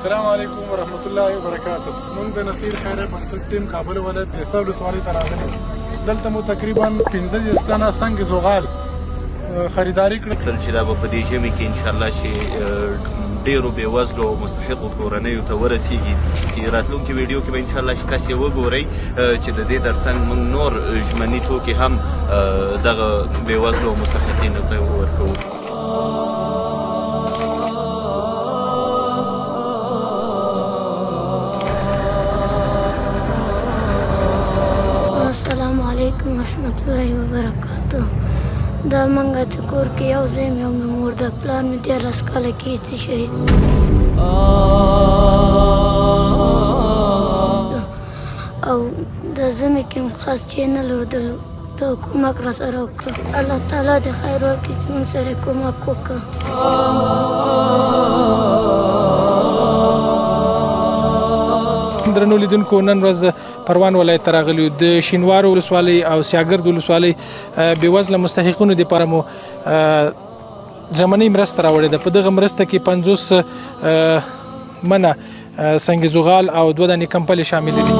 السلام علیکم ورحمت الله وبرکاته. موږ د نصیر خیره بنسټ ټیم کابل ولایت د حساب ولسوالۍ ته راغلي. دلته مو تقریبا 15 تنه سنگ زغال خریداري کړل چې دا به په دې ژمي کې انشاءالله چې ډېرو بېوزلو او مستحقو کورنیو ته ورسیږي. چې راتلونکي ویډیو کې به انشاءالله چې تاسې وګورئ چې د دې ترڅنګ موږ نور ژمني توکي هم دغه بېوزلو او مستحقینو ته ورکوو. السلام علیکم ورحمت الله وبرکاته. دا منګه چې کور کې یو ځای مې او مې مور د پلار مې 13 کاله کېږي شهید او د ژمي کې هم خاص چې نه لرلو د کومک را سره وکړه. الله تعالی د خیر ورکړي چې موږ سره کومک وکړه. درنو لیدونکو نن ورځ پروان ولایت ته راغلي د شینوارو ولسوالۍ او سیاګرد ولسوالۍ بېوزله مستحقینو دپاره مو ژمنۍ مرسته راوړې ده. په دغه مرسته کې 50 منه سنگ زغال او 2 دانې کمپلې شاملې دي.